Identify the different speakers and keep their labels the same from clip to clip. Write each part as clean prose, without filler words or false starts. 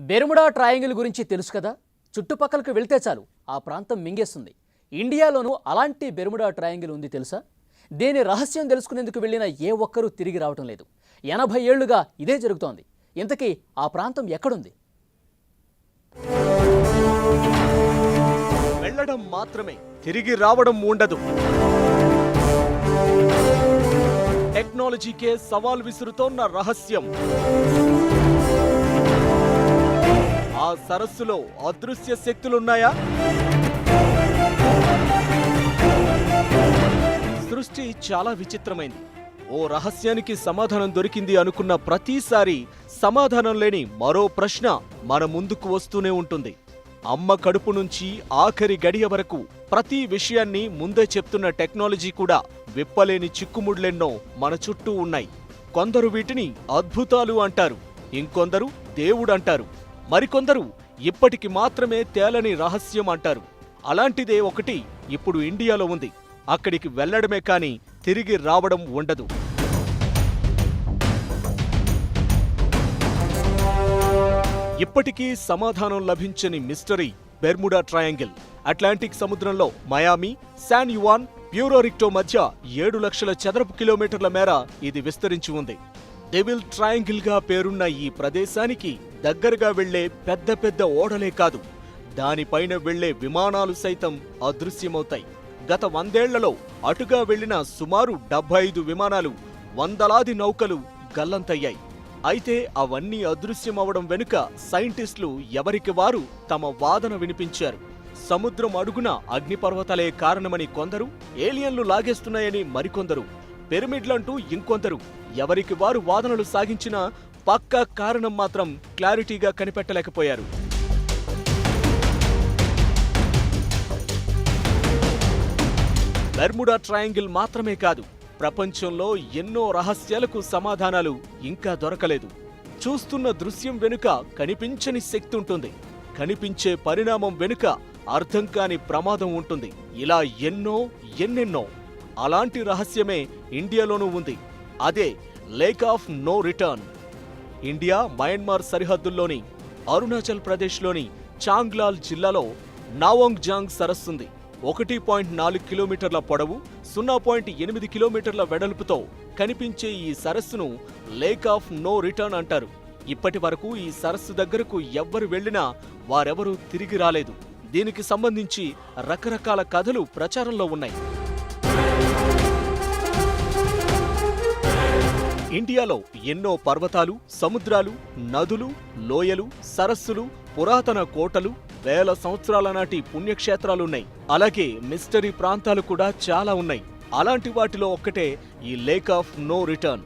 Speaker 1: Bermuda triangle గురించి తెలుసు కదా. చుట్టుపక్కలకు వెళ్తే చాలు ఆ ప్రాంతం మింగేస్తుంది. ఇండియాలోనూ అలాంటి బెర్ముడా ట్రయాంగిల్ ఉంది తెలుసా? దీని రహస్యం తెలుసుకునేందుకు వెళ్ళిన ఏ ఒక్కరూ తిరిగి రావటం లేదు. 80 ఏళ్లుగా ఇదే జరుగుతోంది. ఇంతకీ ఆ ప్రాంతం ఎక్కడుంది?
Speaker 2: వెళ్ళడం మాత్రమే, తిరిగి రావడం ఉండదు. టెక్నాలజీకే సవాల్ విసురుతోన్న రహస్యం. ఆ సరస్సులో అదృశ్య శక్తులున్నాయా? సృష్టి చాలా విచిత్రమైంది. ఓ రహస్యానికి సమాధానం దొరికింది అనుకున్న ప్రతిసారి సమాధానం లేని మరో ప్రశ్న మన ముందుకు వస్తూనే ఉంటుంది. అమ్మ కడుపు నుంచి ఆఖరి గడియ వరకు ప్రతి విషయాన్ని ముందే చెప్తున్న టెక్నాలజీ కూడా విప్పలేని చిక్కుముడ్లెన్నో మన చుట్టూ ఉన్నాయి. కొందరు వీటిని అద్భుతాలు అంటారు, ఇంకొందరు దేవుడంటారు, మరికొందరు ఇప్పటికి మాత్రమే తేలని రహస్యం అంటారు. అలాంటిదే ఒకటి ఇప్పుడు ఇండియాలో ఉంది. అక్కడికి వెళ్లడమే కాని తిరిగి రావడం ఉండదు. ఇప్పటికీ సమాధానం లభించని మిస్టరీ బెర్ముడా ట్రయాంగిల్. అట్లాంటిక్ సముద్రంలో మయామి, శాన్ యువాన్, ప్యూరోరిక్టో మధ్య 7 లక్షల చదరపు కిలోమీటర్ల మేర ఇది విస్తరించి ఉంది. డెవిల్ ట్రయాంగిల్ గా పేరున్న ఈ ప్రదేశానికి దగ్గరగా వెళ్లే పెద్ద పెద్ద ఓడలే కాదు, దానిపైన వెళ్లే విమానాలు సైతం అదృశ్యమవుతాయి. గత 100 ఏళ్లలో అటుగా వెళ్లిన సుమారు 75 విమానాలు, వందలాది నౌకలు గల్లంతయ్యాయి. అయితే అవన్నీ అదృశ్యమవడం వెనుక సైంటిస్టులు ఎవరికి వారు తమ వాదన వినిపించారు. సముద్రం అడుగున అగ్నిపర్వతాలే కారణమని కొందరు, ఏలియన్లు లాగేస్తున్నాయని మరికొందరు, పిరమిడ్లంటూ ఇంకొందరు ఎవరికి వారు వాదనలు సాగించినా పక్కా కారణం మాత్రం క్లారిటీగా కనిపెట్టలేకపోయారు. బెర్ముడా ట్రయాంగిల్ మాత్రమే కాదు, ప్రపంచంలో ఎన్నో రహస్యాలకు సమాధానాలు ఇంకా దొరకలేదు. చూస్తున్న దృశ్యం వెనుక కనిపించని శక్తి ఉంటుంది, కనిపించే పరిణామం వెనుక అర్థం కాని ప్రమాదం ఉంటుంది. ఇలా ఎన్నెన్నో. అలాంటి రహస్యమే ఇండియాలోనూ ఉంది. అదే lake of no return. India Myanmar సరిహద్దుల్లోని అరుణాచల్ ప్రదేశ్లోని చాంగ్లాల్ జిల్లాలో నావోంగ్ జాంగ్ సరస్సుంది. 1.4 కిలోమీటర్ల పొడవు, 0.8 కిలోమీటర్ల వెడల్పుతో కనిపించే ఈ సరస్సును లేక్ ఆఫ్ నో రిటర్న్ అంటారు. ఇప్పటి వరకు ఈ సరస్సు దగ్గరకు ఎవ్వరు వెళ్లినా వారెవరూ తిరిగి రాలేదు. దీనికి సంబంధించి రకరకాల కథలు ప్రచారంలో ఉన్నాయి. ఇండియాలో ఎన్నో పర్వతాలు, సముద్రాలు, నదులు, లోయలు, సరస్సులు, పురాతన కోటలు, వేల సంవత్సరాల నాటి పుణ్యక్షేత్రాలున్నాయి. అలాగే మిస్టరీ ప్రాంతాలు కూడా చాలా ఉన్నాయి. అలాంటి వాటిలో ఒక్కటే ఈ లేక్ ఆఫ్ నో రిటర్న్.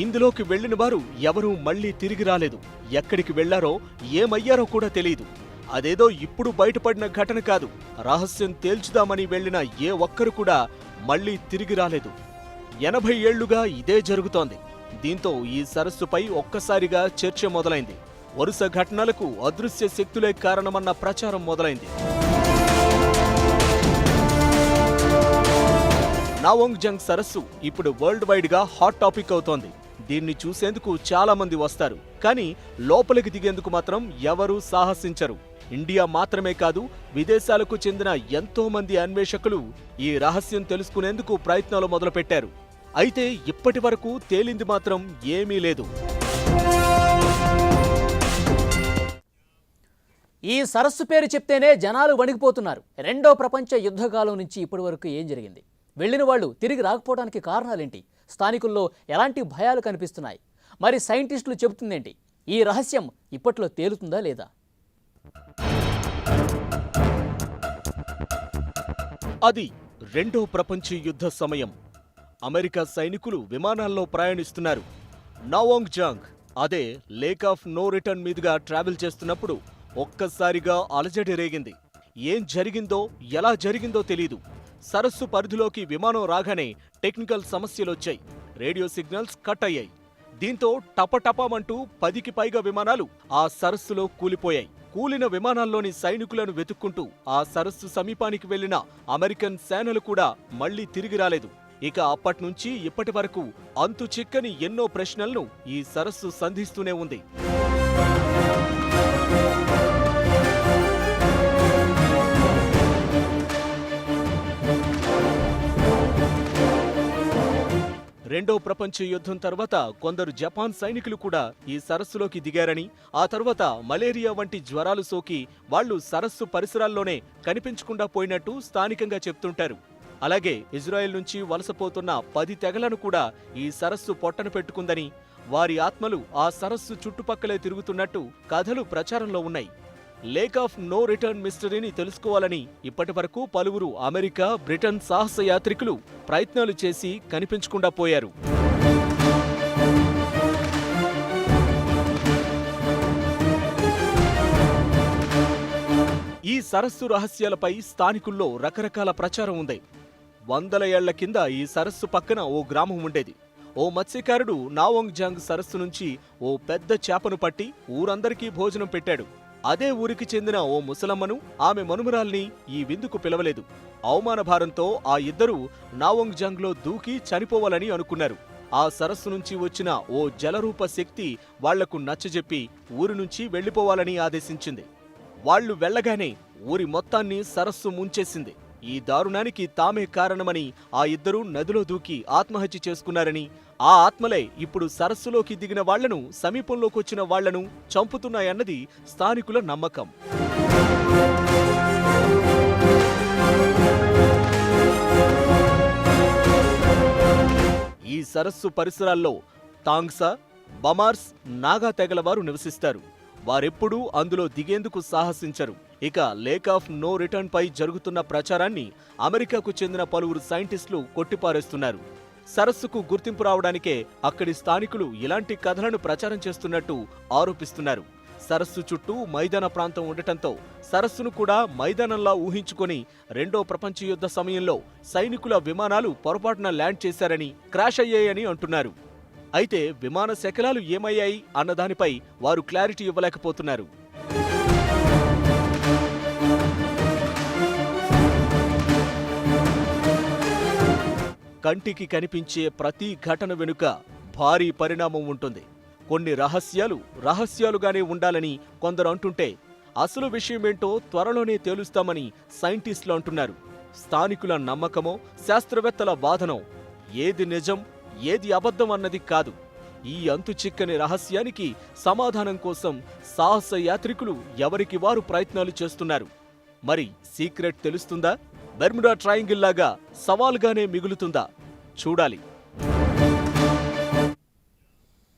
Speaker 2: ఇందులోకి వెళ్లిన వారు ఎవరూ మళ్లీ తిరిగి రాలేదు. ఎక్కడికి వెళ్లారో, ఏమయ్యారో కూడా తెలియదు. అదేదో ఇప్పుడు బయటపడిన ఘటన కాదు, రహస్యం తేల్చుదామని వెళ్లిన ఏ ఒక్కరు కూడా మళ్లీ తిరిగి రాలేదు. 80 ఏళ్లుగా ఇదే జరుగుతోంది. దీంతో ఈ సరస్సుపై ఒక్కసారిగా చర్చ మొదలైంది. వరుస ఘటనలకు అదృశ్య శక్తులే కారణమన్న ప్రచారం మొదలైంది. నావోంగ్ జాంగ్ సరస్సు ఇప్పుడు వరల్డ్ వైడ్ గా హాట్ టాపిక్ అవుతోంది. దీన్ని చూసేందుకు చాలా మంది వస్తారు, కానీ లోపలికి దిగేందుకు మాత్రం ఎవరూ సాహసించరు. ఇండియా మాత్రమే కాదు, విదేశాలకు చెందిన ఎంతో మంది అన్వేషకులు ఈ రహస్యం తెలుసుకునేందుకు ప్రయత్నాలు మొదలుపెట్టారు. అయితే ఇప్పటి వరకు తేలింది మాత్రం ఏమీ లేదు.
Speaker 1: ఈ సరస్సు పేరు చెప్తేనే జనాలు వణికిపోతున్నారు. రెండో ప్రపంచ యుద్ధకాలం నుంచి ఇప్పటి వరకు ఏం జరిగింది? వెళ్లిన వాళ్ళు తిరిగి రాకపోవడానికి కారణాలేంటి? స్థానికుల్లో ఎలాంటి భయాలు కనిపిస్తున్నాయి? మరి సైంటిస్టులు చెబుతుందేంటి? ఈ రహస్యం ఇప్పట్లో తేలుతుందా లేదా?
Speaker 2: అది రెండో ప్రపంచ యుద్ధ సమయం. అమెరికా సైనికులు విమానాల్లో ప్రయాణిస్తున్నారు. నావోంగ్ జాంగ్, అదే లేక్ ఆఫ్ నో రిటర్న్ మీదుగా ట్రావెల్ చేస్తున్నప్పుడు ఒక్కసారిగా అలజడి రేగింది. ఏం జరిగిందో, ఎలా జరిగిందో తెలీదు. సరస్సు పరిధిలోకి విమానం రాగానే టెక్నికల్ సమస్యలొచ్చాయి. రేడియో సిగ్నల్స్ కట్ అయ్యాయి. దీంతో టపటపమంటూ 10కి పైగా విమానాలు ఆ సరస్సులో కూలిపోయాయి. కూలిన విమానాల్లోని సైనికులను వెతుక్కుంటూ ఆ సరస్సు సమీపానికి వెళ్లిన అమెరికన్ సేనలు కూడా మళ్లీ తిరిగి రాలేదు. ఇక అప్పట్నుంచి ఇప్పటి వరకు అంతు చిక్కని ఎన్నో ప్రశ్నలను ఈ సరస్సు సంధిస్తూనే ఉంది. రెండో ప్రపంచ యుద్ధం తర్వాత కొందరు జపాన్ సైనికులు కూడా ఈ సరస్సులోకి దిగారని, ఆ తర్వాత మలేరియా వంటి జ్వరాలు సోకి వాళ్లు సరస్సు పరిసరాల్లోనే కనిపించకుండా పోయినట్టు స్థానికంగా చెప్తుంటారు. అలాగే ఇజ్రాయెల్ నుంచి వలసపోతున్న 10 తెగలను కూడా ఈ సరస్సు పొట్టన పెట్టుకుందని, వారి ఆత్మలు ఆ సరస్సు చుట్టుపక్కలే తిరుగుతున్నట్టు కథలు ప్రచారంలో ఉన్నాయి. లేక్ ఆఫ్ నో రిటర్న్ మిస్టరీని తెలుసుకోవాలని ఇప్పటివరకు పలువురు అమెరికా, బ్రిటన్ సాహస యాత్రికులు ప్రయత్నాలు చేసి కనిపించకుండా పోయారు. ఈ సరస్సు రహస్యాలపై స్థానికుల్లో రకరకాల ప్రచారం ఉంది. 100 ఏళ్ల కింద ఈ సరస్సు పక్కన ఓ గ్రామం ఉండేది. ఓ మత్స్యకారుడు నావోంగ్ జాంగ్ సరస్సు నుంచి ఓ పెద్ద చేపను పట్టి ఊరందరికీ భోజనం పెట్టాడు. అదే ఊరికి చెందిన ఓ ముసలమ్మను, ఆమె మనుమరాల్ని ఈ విందుకు పిలవలేదు. అవమాన భారంతో ఆ ఇద్దరూ నావోంగ్ జాంగ్లో దూకి చనిపోవాలని అనుకున్నారు. ఆ సరస్సు నుంచి వచ్చిన ఓ జలరూప శక్తి వాళ్లకు నచ్చజెప్పి ఊరి నుంచి వెళ్లిపోవాలని ఆదేశించింది. వాళ్లు వెళ్లగానే ఊరి మొత్తాన్ని సరస్సు ముంచేసింది. ఈ దారుణానికి తామే కారణమని ఆ ఇద్దరూ నదిలో దూకి ఆత్మహత్య చేసుకున్నారని, ఆ ఆత్మలే ఇప్పుడు సరస్సులోకి దిగిన వాళ్లను, సమీపంలోకొచ్చిన వాళ్లను చంపుతున్నాయన్నది స్థానికుల నమ్మకం. ఈ సరస్సు పరిసరాల్లో తాంగ్సా, బమార్స్, నాగా తెగలవారు నివసిస్తారు. వారెప్పుడూ అందులో దిగేందుకు సాహసించరు. ఇక లేక్ ఆఫ్ నో రిటర్న్ పై జరుగుతున్న ప్రచారాన్ని అమెరికాకు చెందిన పలువురు సైంటిస్టులు కొట్టిపారేస్తున్నారు. సరస్సుకు గుర్తింపు రావడానికే అక్కడి స్థానికులు ఇలాంటి కథలను ప్రచారం చేస్తున్నట్టు ఆరోపిస్తున్నారు. సరస్సు చుట్టూ మైదాన ప్రాంతం ఉండటంతో సరస్సును కూడా మైదానంలా ఊహించుకొని రెండో ప్రపంచ యుద్ధ సమయంలో సైనికుల విమానాలు పొరపాటున ల్యాండ్ చేశారని, క్రాష్ అయ్యాయని అంటున్నారు. అయితే విమాన శకలాలు ఏమయ్యాయి అన్నదానిపై వారు క్లారిటీ ఇవ్వలేకపోతున్నారు. కంటికి కనిపించే ప్రతి ఘటన వెనుక భారీ పరిణామం ఉంటుంది. కొన్ని రహస్యాలుగానే ఉండాలని కొందరు అంటుంటే, అసలు విషయమేంటో త్వరలోనే తేలుస్తామని సైంటిస్టులు అంటున్నారు. స్థానికుల నమ్మకమో, శాస్త్రవేత్తల వాదనో ఏది నిజం, ఏది అబద్ధం అన్నది కాదు. ఈ అంతుచిక్కని రహస్యానికి సమాధానం కోసం సాహస యాత్రికులు ఎవరికి వారు ప్రయత్నాలు చేస్తున్నారు. మరి సీక్రెట్ తెలుస్తుందా? బెర్ముడా ట్రయాంగిల్ లాగా సవాల్గానే మిగులుతుందా? చూడాలి.